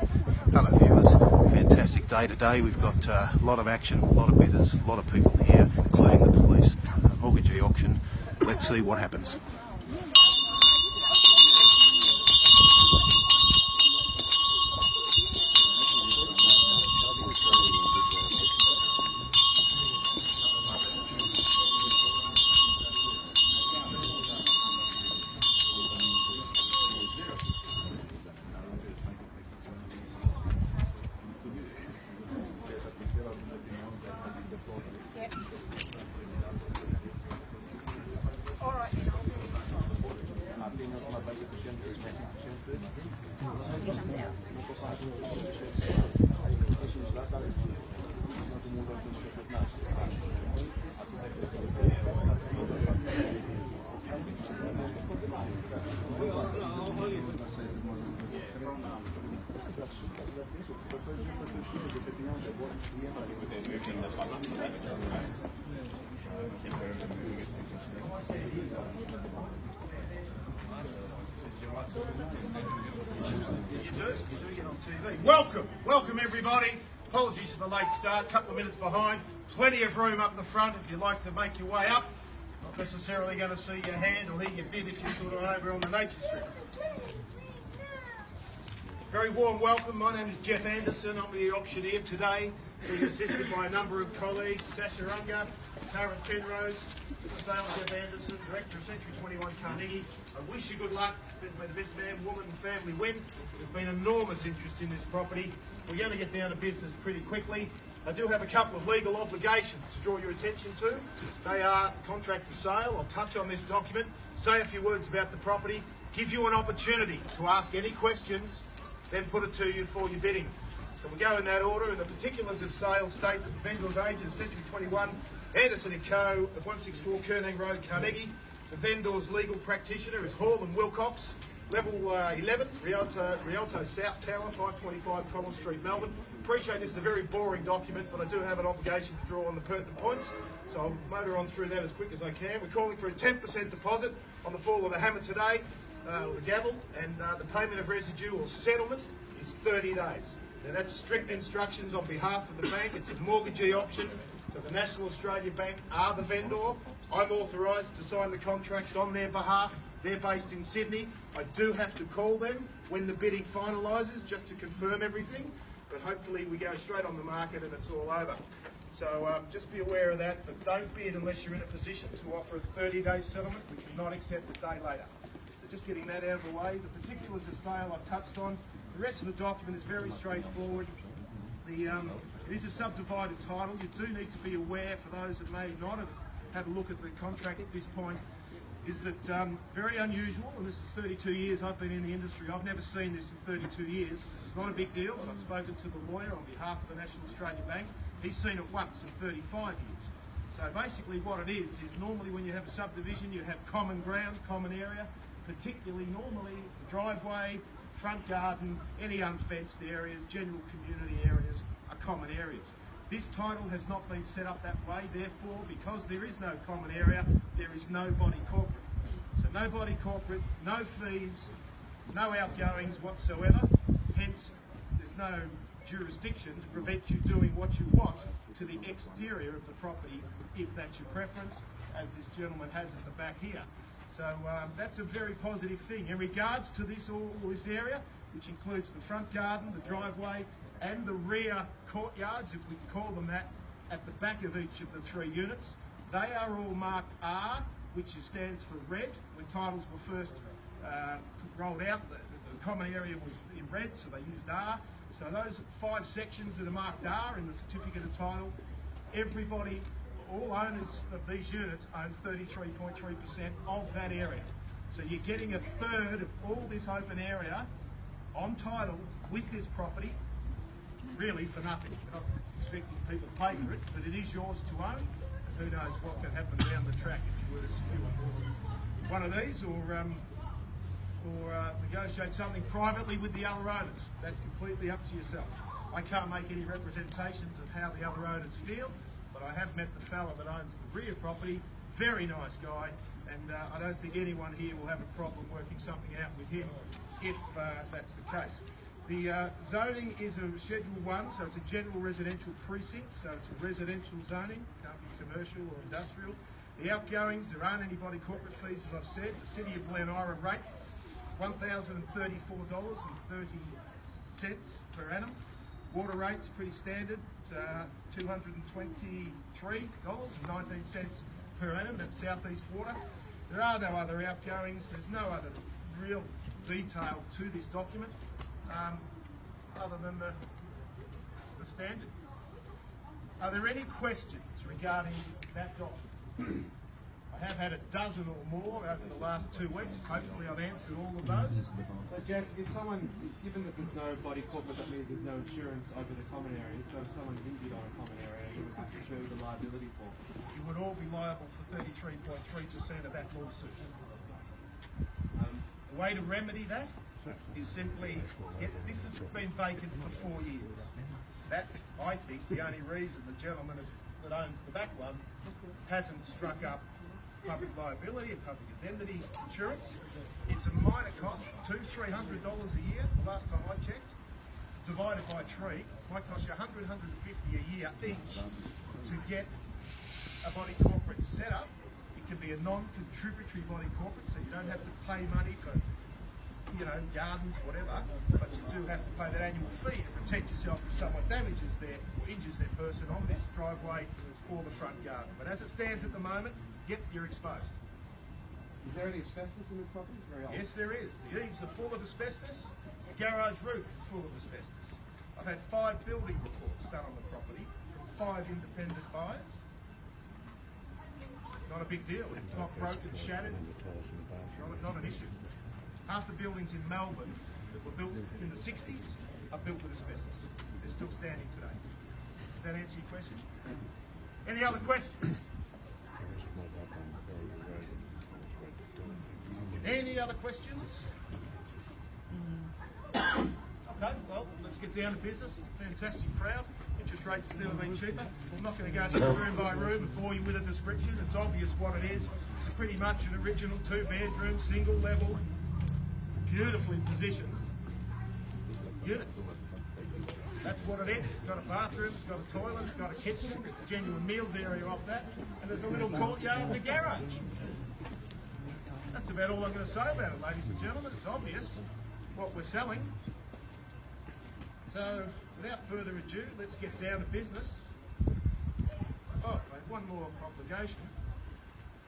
Hello viewers, fantastic day today. We've got a lot of action, a lot of bidders, a lot of people here, including the police. Mortgagee auction. Let's see what happens. Welcome everybody. Apologies for the late start, couple of minutes behind. Plenty of room up the front if you'd like to make your way up. Not necessarily going to see your hand or hear your bid if you're sort of over on the nature strip. Very warm welcome. My name is Jeff Anderson. I'm the auctioneer today, being assisted by a number of colleagues: Sasha Unger, Taryn Penrose, sales Jeff Anderson, Director of Century 21 Carnegie. I wish you good luck. May the best man, woman and family win. There's been enormous interest in this property. We're going to get down to business pretty quickly. I do have a couple of legal obligations to draw your attention to. They are contract for sale. I'll touch on this document, say a few words about the property, give you an opportunity to ask any questions, then put it to you for your bidding. So we go in that order, and the particulars of sale state that the vendor's agent is Century 21, Anderson & Co. of 164 Kernang Road, Carnegie. The vendor's legal practitioner is Hall & Wilcox, level 11, Rialto South Tower, 525 Collins Street, Melbourne. Appreciate this is a very boring document, but I do have an obligation to draw on the pertinent points, so I'll motor on through that as quick as I can. We're calling for a 10% deposit on the fall of the hammer today, or the gavel, and the payment of residue or settlement is 30 days. Now that's strict instructions on behalf of the bank. It's a mortgagee auction, so the National Australia Bank are the vendor. I'm authorised to sign the contracts on their behalf. They're based in Sydney. I do have to call them when the bidding finalises just to confirm everything, but hopefully we go straight on the market and it's all over. So just be aware of that, but don't bid unless you're in a position to offer a 30-day settlement. We cannot accept a day later. So just getting that out of the way. The particulars of sale I've touched on. The rest of the document is very straightforward. It is a subdivided title. You do need to be aware, for those that may not have had a look at the contract at this point, is that very unusual, and this is 32 years I've been in the industry. I've never seen this in 32 years. It's not a big deal, but I've spoken to the lawyer on behalf of the National Australia Bank. He's seen it once in 35 years. So basically what it is normally when you have a subdivision, you have common ground, common area, particularly normally driveway, front garden, any unfenced areas, general community areas are common areas. This title has not been set up that way, therefore, because there is no common area, there is no body corporate. So no body corporate, no fees, no outgoings whatsoever, hence there's no jurisdiction to prevent you doing what you want to the exterior of the property, if that's your preference, as this gentleman has at the back here. So that's a very positive thing. In regards to this area, which includes the front garden, the driveway, and the rear courtyards, if we can call them that, at the back of each of the three units, they are all marked R, which stands for red. When titles were first rolled out, the common area was in red, so they used R. So those 5 sections that are marked R in the certificate of title, everybody, all owners of these units own 33.3% of that area. So you're getting a third of all this open area on title with this property, really for nothing. You're not expecting people to pay for it, but it is yours to own. And who knows what can happen down the track if you were to secure one of these or negotiate something privately with the other owners. That's completely up to yourself. I can't make any representations of how the other owners feel, but I have met the fella that owns the rear property. Very nice guy, and I don't think anyone here will have a problem working something out with him if that's the case. The zoning is a Schedule 1, so it's a general residential precinct, so it's a residential zoning, can't be commercial or industrial. The outgoings, there aren't any body corporate fees, as I've said. The City of Glen Ira rates $1,034.30 per annum. Water rates pretty standard, $223.19 per annum. That's South East Water. There are no other outgoings. There's no other real detail to this document other than the standard. Are there any questions regarding that document? I have had a dozen or more over the last 2 weeks. Hopefully I've answered all of those. So Jeff, if someone's, given that there's no body corporate, that means there's no insurance over the common area, so if someone's injured on a common area, you would have to show the liability for. You would all be liable for 33.3% of that lawsuit. The way to remedy that is simply, this has been vacant for 4 years. That's, I think, the only reason the gentleman that owns the back one hasn't struck up public liability and public indemnity insurance. It's a minor cost, $200–300 a year, the last time I checked. Divided by 3, might cost you $100–150 a year each to get a body corporate set up. It can be a non-contributory body corporate, so you don't have to pay money for, you know, gardens, whatever, but you do have to pay that annual fee to protect yourself if someone damages their or injures their person on this driveway or the front garden. But as it stands at the moment, you're exposed. Is there any asbestos in the property? Very old. Yes, there is. The eaves are full of asbestos. The garage roof is full of asbestos. I've had 5 building reports done on the property from 5 independent buyers. Not a big deal. It's not broken, shattered. Not an issue. Half the buildings in Melbourne that were built in the 60s are built with asbestos. They're still standing today. Does that answer your question? Any other questions? Any other questions? Okay, well, let's get down to business. It's a fantastic crowd. Interest rates have never been cheaper. I'm not going to go through room by room and bore you with a description. It's obvious what it is. It's pretty much an original 2-bedroom, single level, beautifully positioned unit. That's what it is. It's got a bathroom, it's got a toilet, it's got a kitchen, there's a genuine meals area off that, and there's a little courtyard and a garage. That's about all I'm going to say about it, ladies and gentlemen. It's obvious what we're selling. So, without further ado, let's get down to business. Oh, I have one more obligation,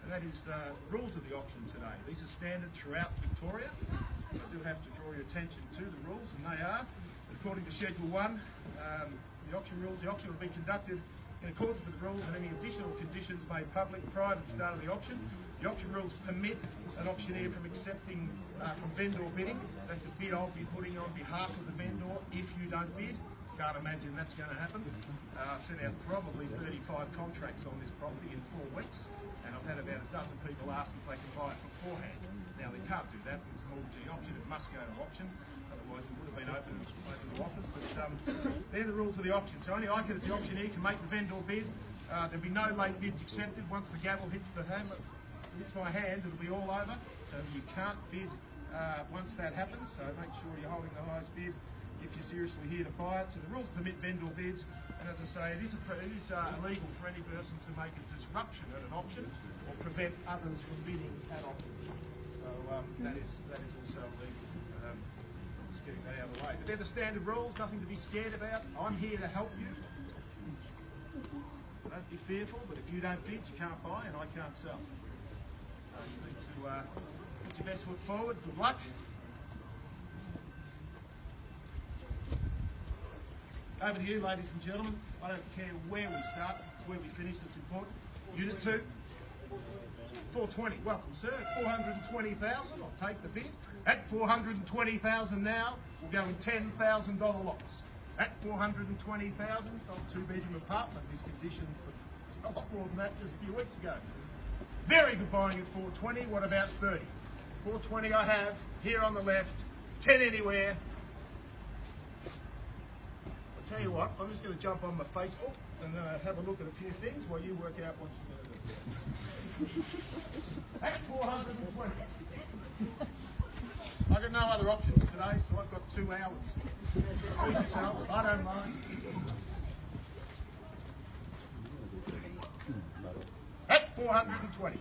and that is the rules of the auction today. These are standard throughout Victoria. I do have to draw your attention to the rules, and they are, according to Schedule 1, the auction rules. The auction will be conducted in accordance with the rules, and any additional conditions made public prior to the start of the auction. The auction rules permit an auctioneer from accepting from vendor bidding. That's a bid I'll be putting on behalf of the vendor if you don't bid. Can't imagine that's going to happen. I've sent out probably 35 contracts on this property in 4 weeks, and I've had about a dozen people ask if they can buy it beforehand. Now they can't do that because it's a mortgagee auction. It must go to auction. Otherwise it would have been open to offers. But they're the rules of the auction. So only I can, as the auctioneer, can make the vendor bid. There'll be no late bids accepted. Once the gavel hits the hammer, hits my hand, it'll be all over. So you can't bid once that happens. So make sure you're holding the highest bid if you're seriously here to buy it. So the rules permit vendor bids, and as I say, it is illegal for any person to make a disruption at an auction or prevent others from bidding at auction. So that is also illegal. Just getting that out of the way. But they're the standard rules, nothing to be scared about. I'm here to help you. Don't be fearful, but if you don't bid, you can't buy and I can't sell. You need to put your best foot forward. Good luck. Over to you, ladies and gentlemen. I don't care where we start, it's where we finish that's important. Unit 2, 420. Welcome, sir. 420,000. I'll take the bid. At 420,000 now, we'll go in $10,000 lots. At 420,000, sold 2-bedroom apartment. This condition was a lot more than that just a few weeks ago. Very good buying at 420. What about 30? 420 I have here on the left. 10 anywhere. I'll tell you what, I'm just going to jump on my Facebook and have a look at a few things while you work out what you're going to do. At 420. I've got no other options today, so I've got 2 hours. Please yourself, I don't mind. At 420.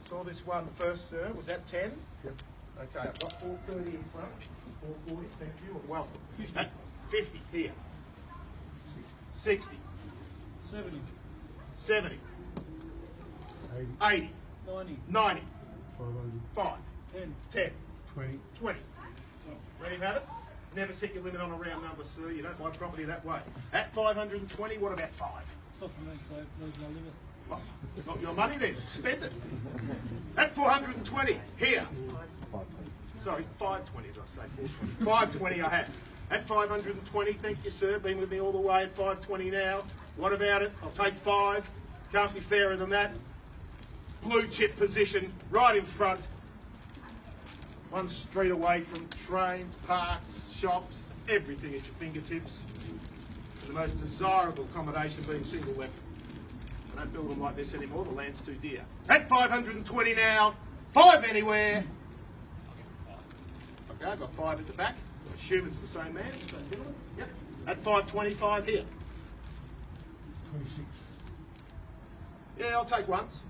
Saw this one first, sir. Was that 10? Yep. Okay, I've got 430 in front. 440, thank you, and welcome. At 50 here. 60. 70, 70. 80. 90, 90. 500, 5. 10. 10. 20. 20. Ready to have it? Never set your limit on a round number, sir. You don't buy property that way. At 520, what about 5? It's not for me, so there's no limit. Well, not your money then. Spend it. At 420, here. Sorry, 520, did I say 420? 520 I have. At 520, thank you, sir. Been with me all the way at 520 now. What about it? I'll take 5. Can't be fairer than that. Blue chip position, right in front. 1 street away from trains, parks, shops, everything at your fingertips. And the most desirable accommodation being single level. I don't build them like this anymore, the land's too dear. At 520 now, 5 anywhere. Okay, I've got 5 at the back. I assume it's the same man, same gentleman. Yep. At 525 here. 26. Yeah, I'll take ones.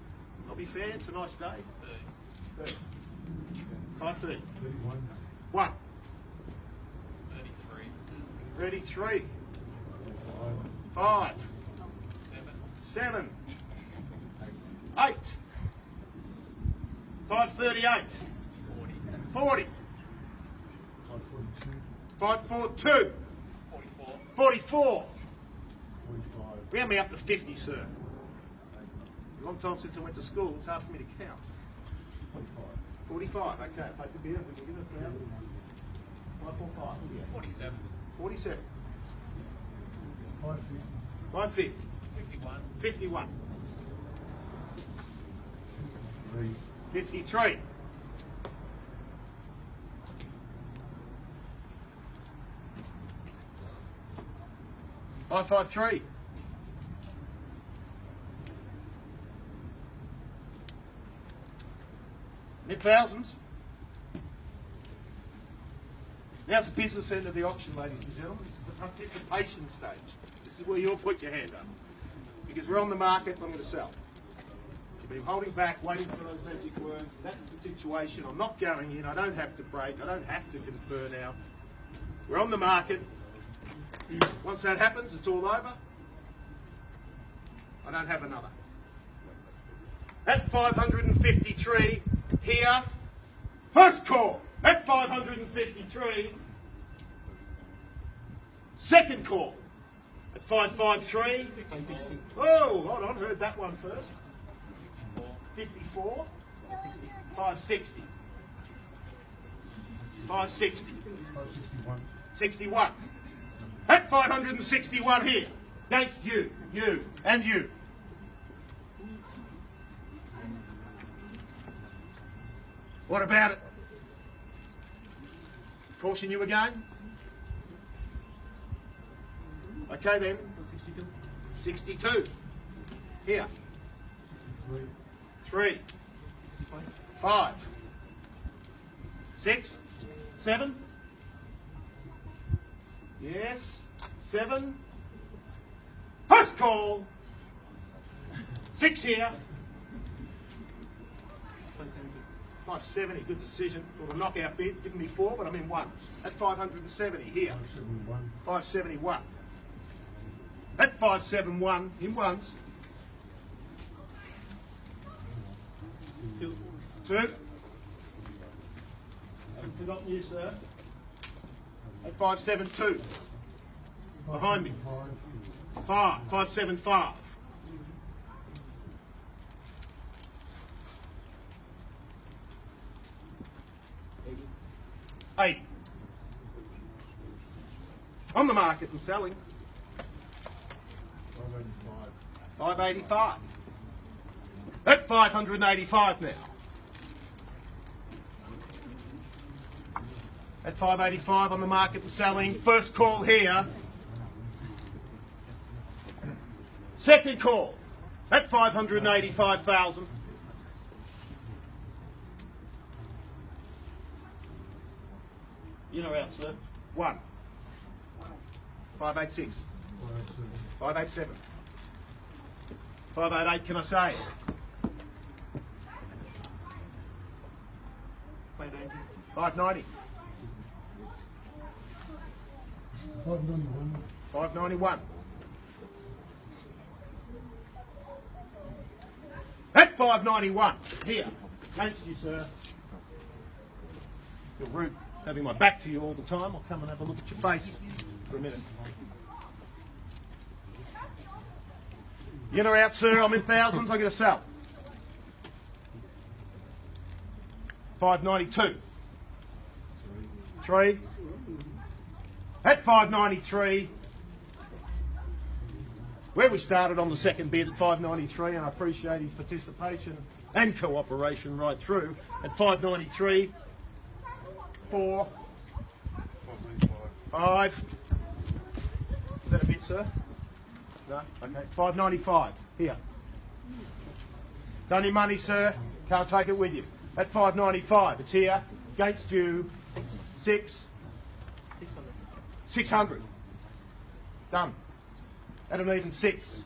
I'll be fair, it's a nice day. 30. 530. 31. 1. 33. 33. 5. 5. 7. 7. 8. 538. 40. 40. 542. 542. 44. 44. 45. Round me up to 50, sir. A long time since I went to school, it's hard for me to count. 45. 45, okay, take the beer, we can give it a 545, 47. 47. 550. 550. 51. 51. 3. 53. 553. 1000s. Now's the business end of the auction, ladies and gentlemen. This is the participation stage. This is where you'll put your hand up. Because we're on the market, I'm going to sell. You've been holding back, waiting for those magic words. That's the situation. I'm not going in. I don't have to break. I don't have to confer now. We're on the market. Once that happens, it's all over. I don't have another. At 553, here, first call. At 553, second call. At 553, oh, hold on, heard that one first. 54, 560, 560, 561. 61. At 561 here, against you, you, and you. What about it? Caution you again? Okay then. 62. Here. 3. 5. 6. 7. Yes. 7. First call. 6 here. 570, good decision. Got a knockout bid, given me 4, but I'm in ones. At 570 here. 571. 571. At 571 in ones. 2. Haven't forgotten you, sir. At 572. Behind me. 5. 575. 80. On the market and selling. 585. 585. At 585 now. At 585 on the market and selling. First call here. Second call. At 585,000. In or out, sir? 1. 586. 587. 588, can I say? 590. 591. At 591, here, against you, sir. Feel rude having my back to you all the time. I'll come and have a look at your face for a minute. In or out, sir? I'm in thousands. I'm going to sell. 592. 3. At 593. Where we started on the second bid at 593, and I appreciate his participation and cooperation right through. At 593. 4. 5. Is that a bid, sir? No? Okay. 595. Here. It's only money, sir. Can't take it with you. At 595, it's here. Against you. 600. Done. At an even 6.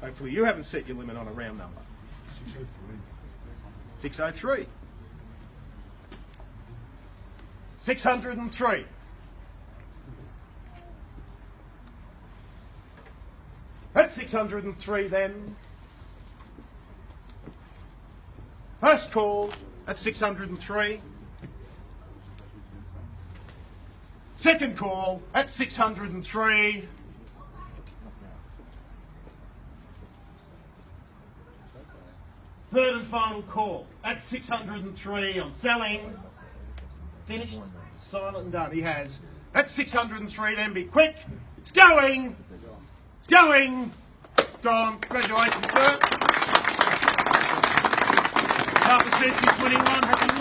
Hopefully you haven't set your limit on a round number. 603. 603. At 603 then. First call at 603. Second call at 603. Third and final call at 603. I'm selling. Finished. Silent and done. He has. At 603 then. Be quick. It's going. It's going. Gone. Congratulations, sir. Half a century 21. Happy